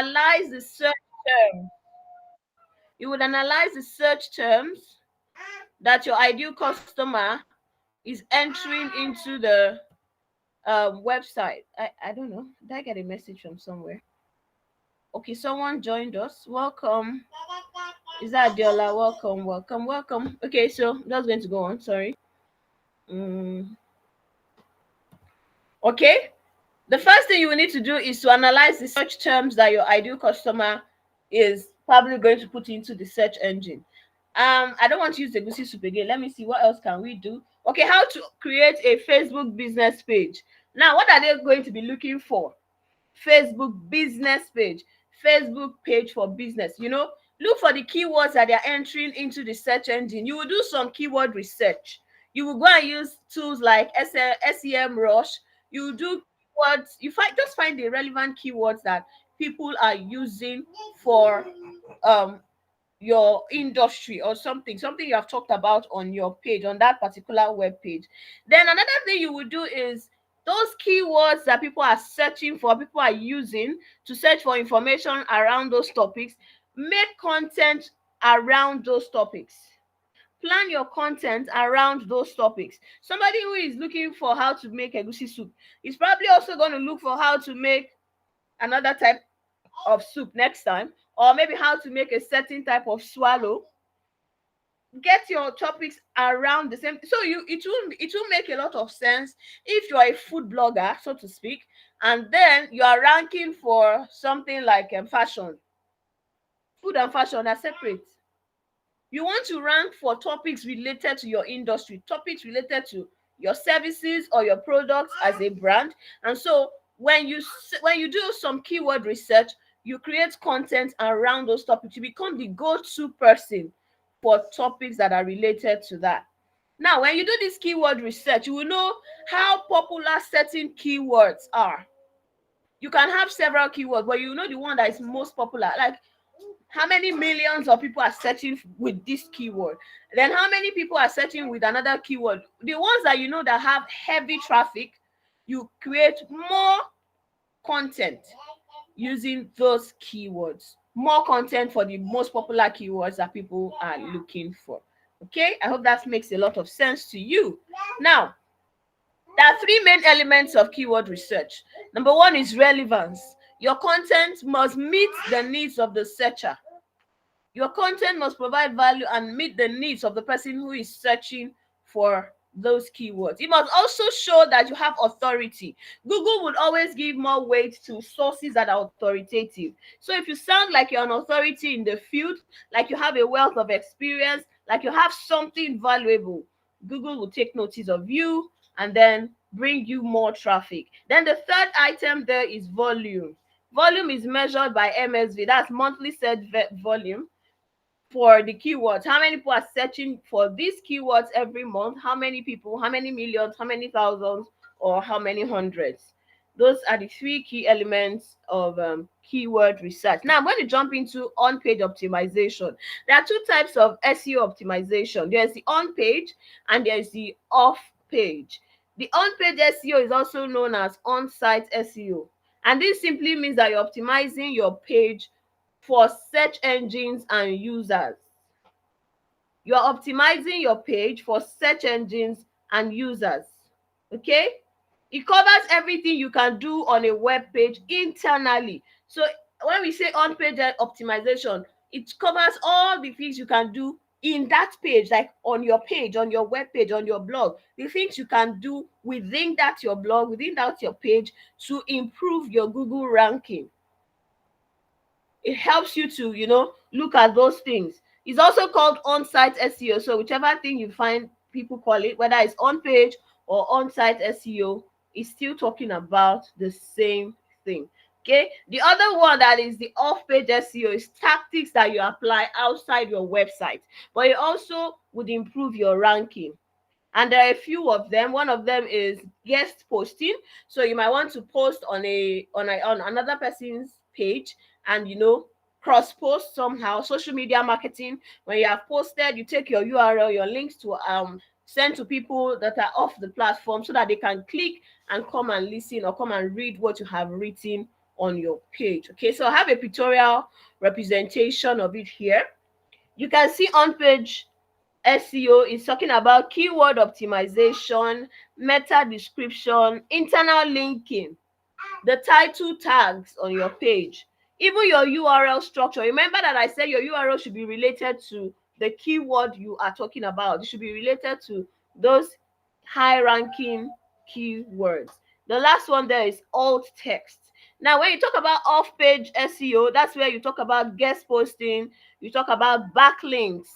analyze the search term. You would analyze the search terms that your ideal customer is entering into the website. I don't know. Did I get a message from somewhere? Okay, someone joined us. Welcome. Is that Diola? Welcome, welcome, welcome. Okay, so that's going to go on. Sorry. Mm, okay. The first thing you will need to do is to analyze the search terms that your ideal customer is probably going to put into the search engine. I don't want to use the goosey soup again. Let me see what else can we do. Okay, how to create a Facebook business page. Now, what are they going to be looking for? Facebook business page, Facebook page for business. Look for the keywords that they're entering into the search engine. You will do some keyword research. You will go and use tools like SEM Rush. You will do keywords. Just find the relevant keywords that people are using for your industry or something you have talked about on your page, on that particular web page. Then another thing you will do is those keywords that people are searching for, people are using to search for information around those topics, make content around those topics. Plan your content around those topics. Somebody who is looking for how to make egusi soup is probably also going to look for how to make another type of soup next time, or maybe how to make a certain type of swallow. Get your topics around the same, so it will make a lot of sense if you are a food blogger, so to speak, and then you are ranking for something like fashion. Food and fashion are separate. You want to rank for topics related to your industry, topics related to your services or your products as a brand. And so when you do some keyword research, you create content around those topics. You become the go-to person for topics that are related to that. Now, when you do this keyword research, you will know how popular certain keywords are. You can have several keywords, but you know the one that is most popular. Like, how many millions of people are searching with this keyword? Then how many people are searching with another keyword? The ones that you know that have heavy traffic, you create more content using those keywords. More content for the most popular keywords that people are looking for. Okay, I hope that makes a lot of sense to you. Now, there are three main elements of keyword research. Number one is relevance. Your content must meet the needs of the searcher. Your content must provide value and meet the needs of the person who is searching for those keywords. It must also show that you have authority. Google would always give more weight to sources that are authoritative. So if you sound like you're an authority in the field, like you have a wealth of experience, like you have something valuable, Google will take notice of you and then bring you more traffic. Then the third item there is volume. Volume is measured by MSV, that's monthly search volume, for the keywords. How many people are searching for these keywords every month? How many people? How many millions? How many thousands? Or how many hundreds? Those are the three key elements of keyword research. Now I'm going to jump into on-page optimization. There are two types of SEO optimization. There's the on-page and there's the off-page. The on-page SEO is also known as on-site SEO. And this simply means that you're optimizing your page for search engines and users. You're optimizing your page for search engines and users. Okay? It covers everything you can do on a web page internally. So when we say on-page optimization, it covers all the things you can do in that page, like on your page, on your web page, on your blog, the things you can do within that your blog, within that your page, to improve your Google ranking. It helps you to look at those things. It's also called on-site SEO. So whichever thing you find people call it, whether it's on page or on-site SEO, is still talking about the same thing. Okay, the other one that is the off-page SEO is tactics that you apply outside your website, but it also would improve your ranking. And there are a few of them. One of them is guest posting. So you might want to post on another person's page and cross post somehow. Social media marketing. When you have posted, you take your URL, your links to send to people that are off the platform so that they can click and come and listen or come and read what you have written on your page. Okay, so I have a pictorial representation of it here. You can see on page SEO is talking about keyword optimization, meta description, internal linking, the title tags on your page, even your URL structure. Remember that I said your URL should be related to the keyword you are talking about. It should be related to those high ranking keywords. The last one there is alt text. Now, when you talk about off page SEO, that's where you talk about guest posting, you talk about backlinks,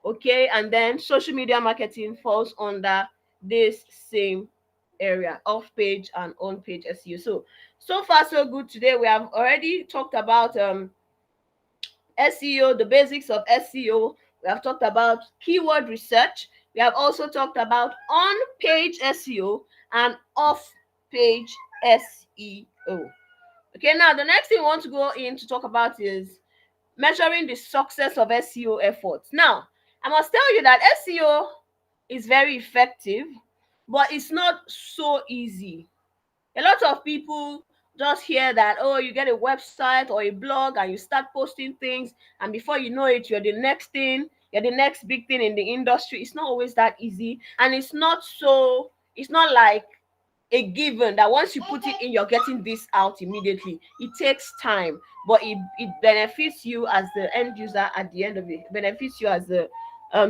okay, and then social media marketing falls under this same area, off page and on page SEO. So far so good. Today we have already talked about SEO, the basics of SEO. We have talked about keyword research. We have also talked about on page SEO and off page SEO. Okay, now the next thing we want to go in to talk about is measuring the success of SEO efforts. Now, I must tell you that SEO is very effective, but it's not so easy. A lot of people just hear that, oh, you get a website or a blog and you start posting things, and before you know it, you're the next thing, you're the next big thing in the industry. It's not always that easy, and it's not like a given that once you put it in, you're getting this out immediately. It takes time, but it benefits you as the end user at the end of it. It benefits you as the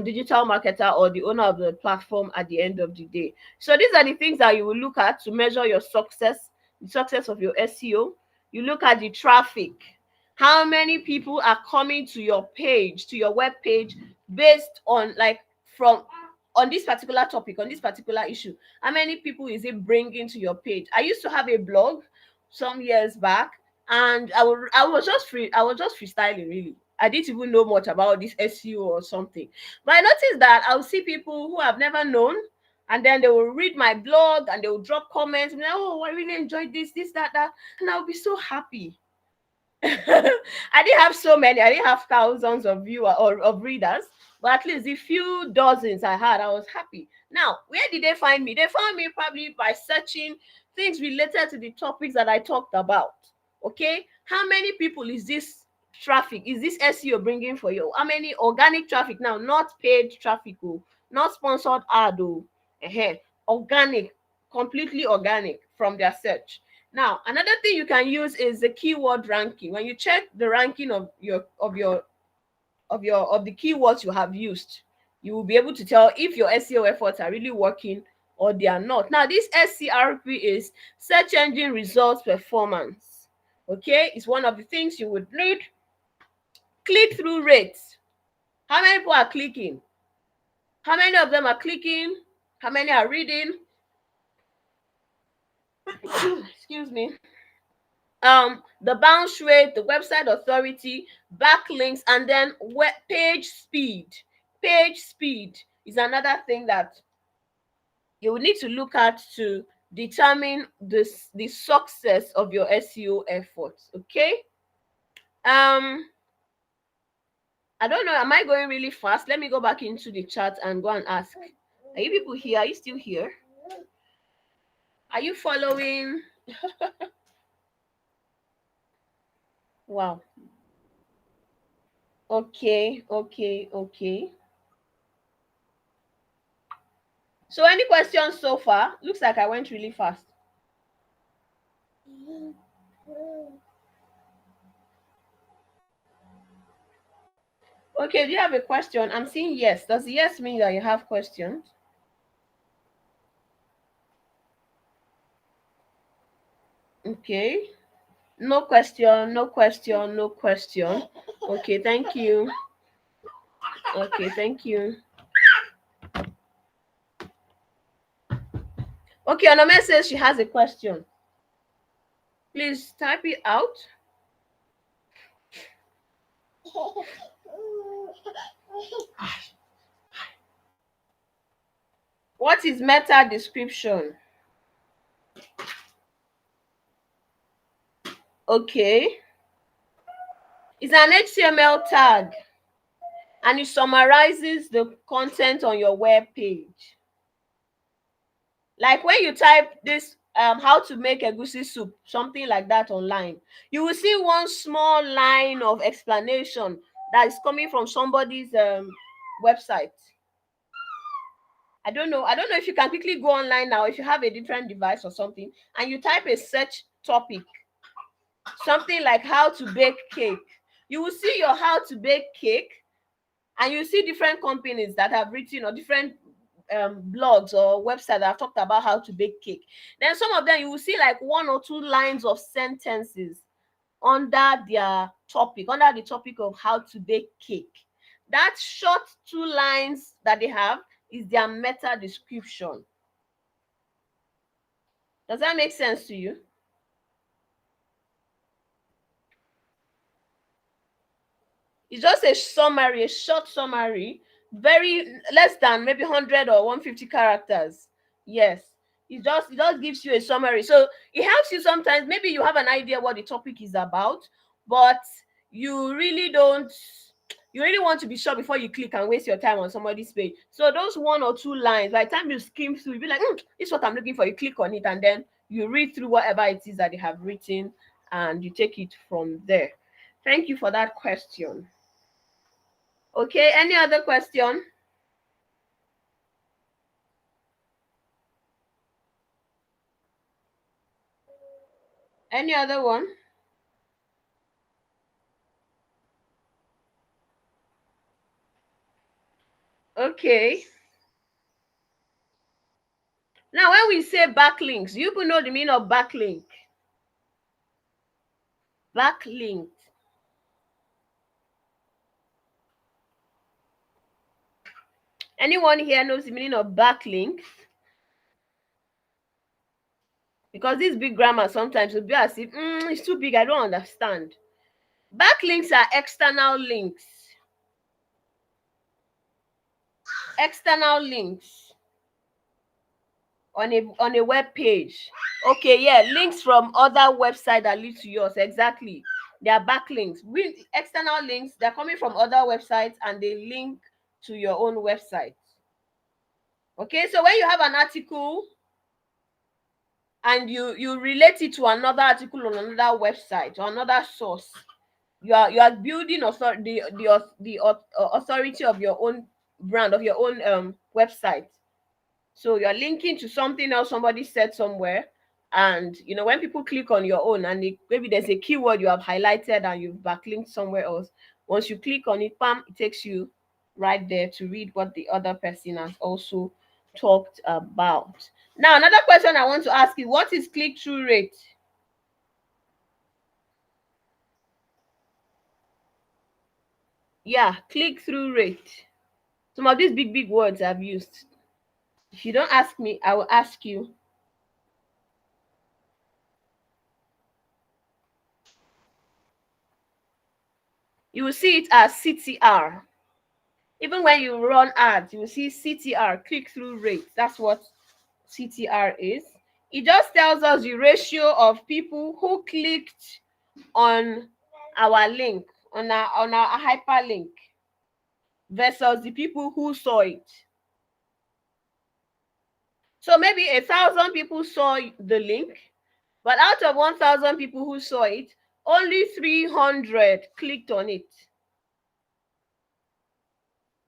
digital marketer or the owner of the platform at the end of the day. So these are the things that you will look at to measure your success, the success of your SEO. You look at the traffic. How many people are coming to your page, to your web page, based on like from on this particular topic, on this particular issue? How many people is it bringing to your page? I used to have a blog some years back, and I was just freestyling, really. I didn't even know much about this SEO or something. But I noticed that I'll see people who I've never known, and then they will read my blog and they will drop comments, and oh, I really enjoyed this, that, and I'll be so happy. I didn't have so many. I didn't have thousands of viewers or of readers, but at least the few dozens I had, I was happy. Now, where did they find me? They found me probably by searching things related to the topics that I talked about. Okay, how many people is this traffic? Is this SEO bringing for you? How many organic traffic? Now, not paid traffic, oh, not sponsored ad, oh, organic, completely organic from their search. Now, another thing you can use is the keyword ranking. When you check the ranking of the keywords you have used, you will be able to tell if your SEO efforts are really working or they are not. Now, this SERP is search engine results performance. Okay, it's one of the things you would need. Click-through rates. How many people are clicking? How many of them are clicking? How many are reading? Excuse me. The bounce rate, the website authority, backlinks, and then web page speed. Page speed is another thing that you will need to look at to determine the success of your SEO efforts. Okay. I don't know, am I going really fast? Let me go back into the chat and go and ask, are you people here? Are you still here? Are you following? Wow. Okay. So any questions so far? Looks like I went really fast. Okay, do you have a question? I'm seeing yes. Does yes mean that you have questions? Okay. No question. Okay, thank you. Okay, thank you. Okay, Onome says she has a question. Please type it out. What is meta description? Okay. It's an HTML tag and it summarizes the content on your web page. Like when you type this how to make egusi soup, something like that online, you will see one small line of explanation that is coming from somebody's website. I don't know if you can quickly go online now, if you have a different device or something, and you type a search topic, something like how to bake cake. You will see your how to bake cake, and you see different companies that have written, or different blogs or websites that have talked about how to bake cake. Then some of them you will see like one or two lines of sentences under their topic, under the topic of how to bake cake. That short two lines that they have is their meta description. Does that make sense to you? It's just a summary, a short summary, very less than maybe 100 or 150 characters. Yes. It just gives you a summary. So it helps you sometimes. Maybe you have an idea what the topic is about, but you really don't you really want to be sure before you click and waste your time on somebody's page. So those one or two lines, by the time you skim through, you'll be like, this is what I'm looking for. You click on it, and then you read through whatever it is that they have written, and you take it from there. Thank you for that question. Okay, any other question? Any other one? Okay. Now, when we say backlinks, you people know the meaning of backlink. Backlink. Anyone here knows the meaning of backlink? Because this big grammar sometimes will be as if it's too big, I don't understand. Backlinks are external links. External links on a web page. Okay, yeah, links from other websites that lead to yours. Exactly. They are backlinks. With external links, they're coming from other websites and they link to your own website. Okay, so when you have an article and you relate it to another article on another website or another source, you are building the authority of your own brand, of your own website. So you're linking to something else somebody said somewhere, and when people click on your own, and maybe there's a keyword you have highlighted and you've backlinked somewhere else. Once you click on it, bam, it takes you right there to read what the other person has also talked about. Now, another question I want to ask you: what is click-through rate? Yeah, click-through rate. Some of these big words I've used. If you don't ask me, I will ask you. You will see it as CTR. Even when you run ads, you will see CTR, click-through rate. That's what CTR is. It just tells us the ratio of people who clicked on our link, on our hyperlink, versus the people who saw it. So maybe 1,000 people saw the link, but out of 1,000 people who saw it, only 300 clicked on it.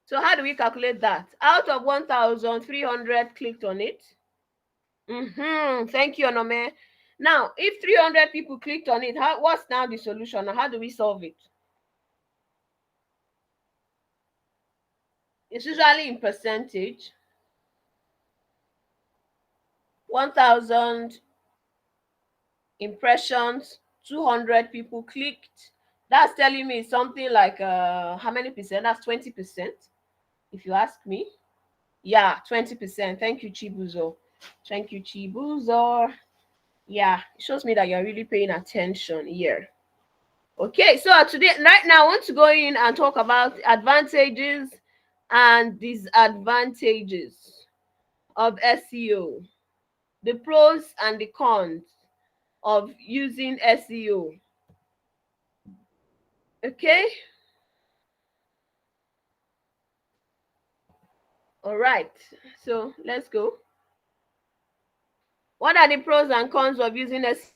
So how do we calculate that? Out of 1,300 clicked on it. Thank you, Onome. Now, if 300 people clicked on it, what's now the solution? How do we solve it? It's usually in percentage. 1,000 impressions, 200 people clicked. That's telling me something like how many percent? That's 20%, if you ask me. Yeah, 20%. Thank you, Chibuzo. Thank you, Chibuzo. Yeah, it shows me that you're really paying attention here. Okay, so today, right now, I want to go in and talk about advantages and disadvantages of SEO, the pros and the cons of using SEO. Okay, all right, so let's go. What are the pros and cons of using SEO?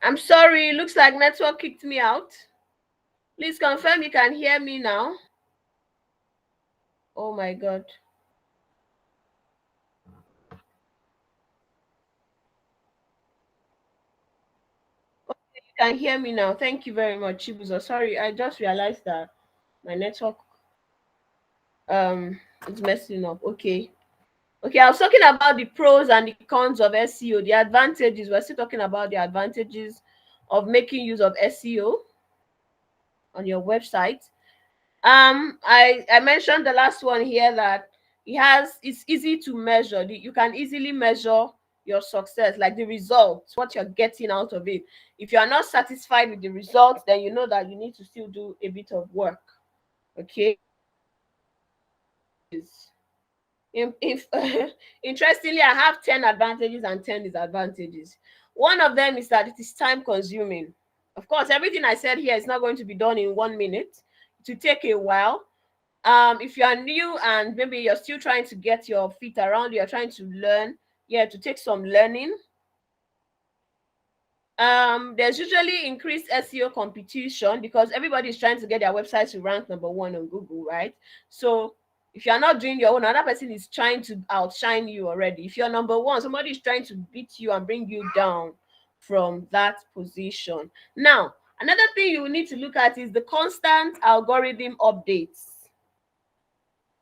I'm sorry, looks like network kicked me out. Please confirm you can hear me now. Oh my God. You can hear me now. Thank you very much, Chibuzo. Sorry, I just realized that my network is messing up. Okay. Okay, I was talking about the pros and the cons of SEO, the advantages. We're still talking about the advantages of making use of SEO on your website. I mentioned the last one here that it's easy to measure. You can easily measure your success, like the results, what you're getting out of it. If you are not satisfied with the results, then you know that you need to still do a bit of work. Okay. If interestingly, I have 10 advantages and 10 disadvantages. One of them is that it is time consuming. Of course, everything I said here is not going to be done in 1 minute. It will take a while. If you are new and maybe you're still trying to get your feet around, you're trying to learn, yeah, to take some learning. There's usually increased SEO competition because everybody is trying to get their website to rank number 1 on Google, right? So if you're not doing your own, another person is trying to outshine you already. If you're number 1, somebody is trying to beat you and bring you down from that position. Now, another thing you need to look at is the constant algorithm updates.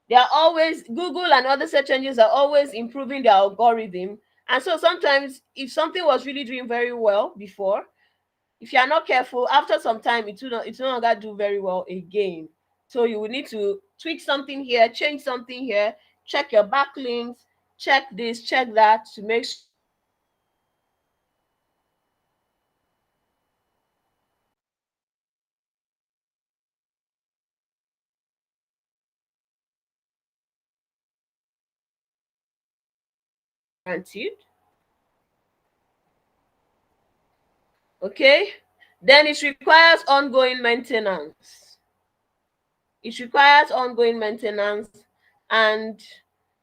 They are always, Google and other search engines are always improving their algorithm. And so sometimes if something was really doing very well before, if you are not careful, after some time it's no longer do very well again. So you will need to tweak something here, change something here, check your backlinks, check this, check that to make sure guaranteed. Okay, then it requires ongoing maintenance. It requires ongoing maintenance, and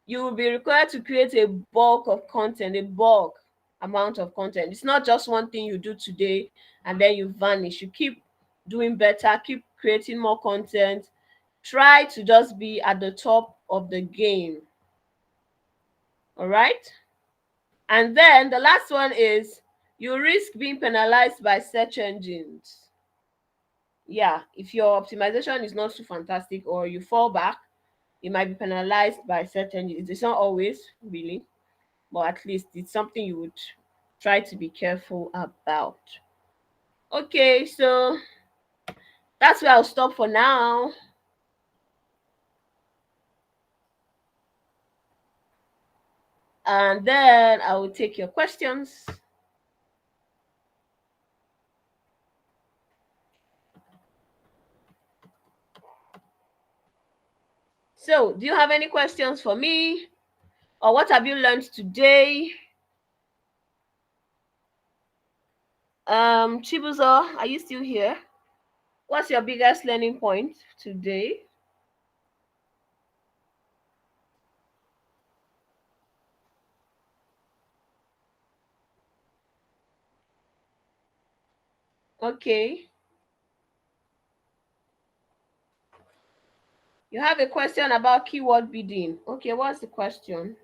you will be required to create a bulk of content, a bulk amount of content. It's not just one thing you do today and then you vanish. You keep doing better, keep creating more content. Try to just be at the top of the game. All right. And then the last one is you risk being penalized by search engines. Yeah, if your optimization is not so fantastic or you fall back, you might be penalized by search engines. It's not always really, but at least it's something you would try to be careful about. Okay, so that's where I'll stop for now. And then I will take your questions. So, do you have any questions for me? Or what have you learned today? Chibuzo, are you still here? What's your biggest learning point today? Okay. You have a question about keyword bidding. Okay, what's the question?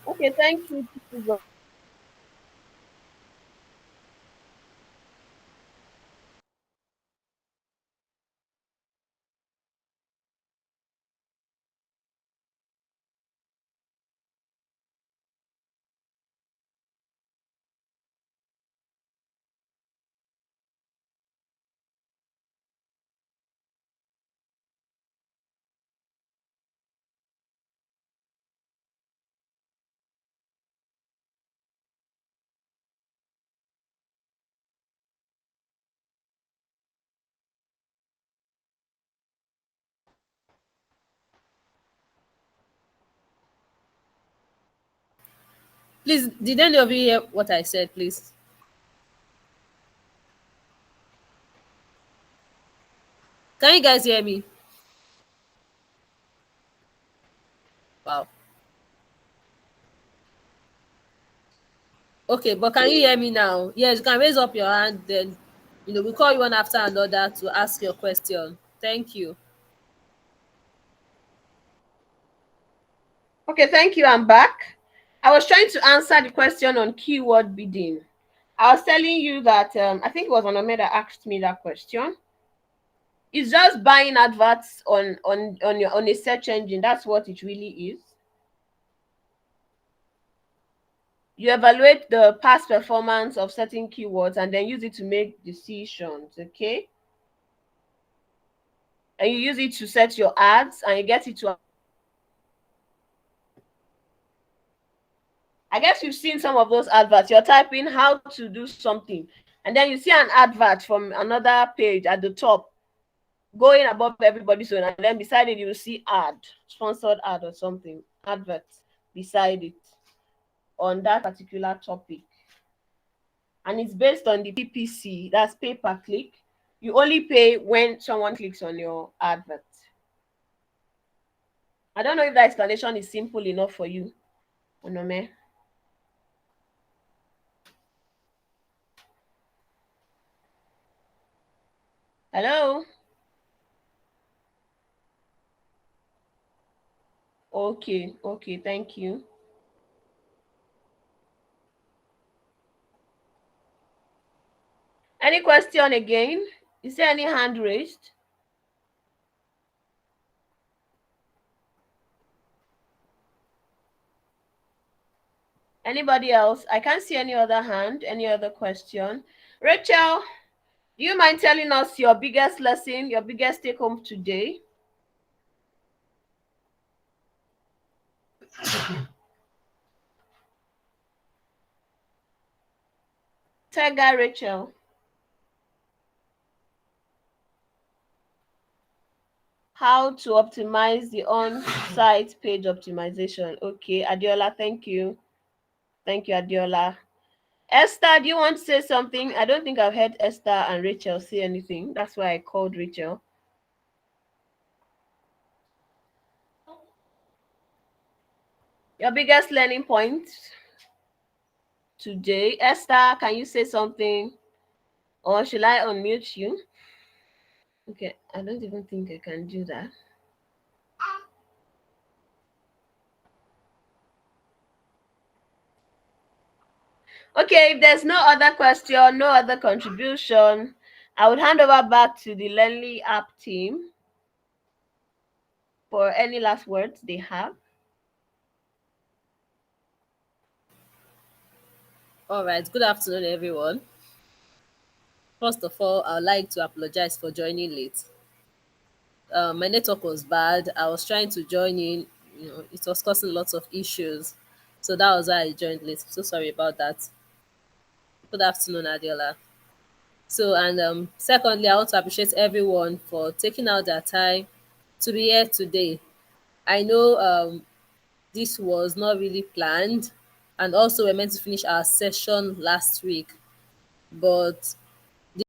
Okay, thank you, Chibuzo. Please, did any of you hear what I said, please? Can you guys hear me? Wow. Okay, but can you hear me now? Yes, you can raise up your hand, then we'll call you one after another to ask your question. Thank you. Okay, thank you. I'm back. I was trying to answer the question on keyword bidding. I was telling you that I think it was Onome that asked me that question. It's just buying adverts on a search engine. That's what it really is. You evaluate the past performance of certain keywords and then use it to make decisions. Okay, and you use it to set your ads and you get it to. I guess you've seen some of those adverts. You're typing how to do something, and then you see an advert from another page at the top going above everybody's own, and then beside it, you see ad, sponsored ad or something, advert beside it on that particular topic. And it's based on the PPC, that's pay per click. You only pay when someone clicks on your advert. I don't know if that explanation is simple enough for you, Onome. Hello? Okay, okay, thank you. Any question again? Is there any hand raised? Anybody else? I can't see any other hand. Any other question? Rachel, do you mind telling us your biggest lesson, your biggest take home today? Tega Rachel. How to optimize the on-site page optimization. Okay, Adiola, thank you. Thank you, Adiola. Esther, do you want to say something? I don't think I've heard Esther and Rachel say anything. That's why I called Rachel. Your biggest learning point today. Esther, can you say something? Or should I unmute you? Okay, I don't even think I can do that. Okay, if there's no other question, no other contribution, I would hand over back to the Learnly app team for any last words they have. All right. Good afternoon, everyone. First of all, I'd like to apologize for joining late. My network was bad. I was trying to join in. It was causing lots of issues. So that was why I joined late. So sorry about that. Good afternoon, Adiola. So, and secondly, I want to appreciate everyone for taking out their time to be here today. I know this was not really planned, and also we're meant to finish our session last week, but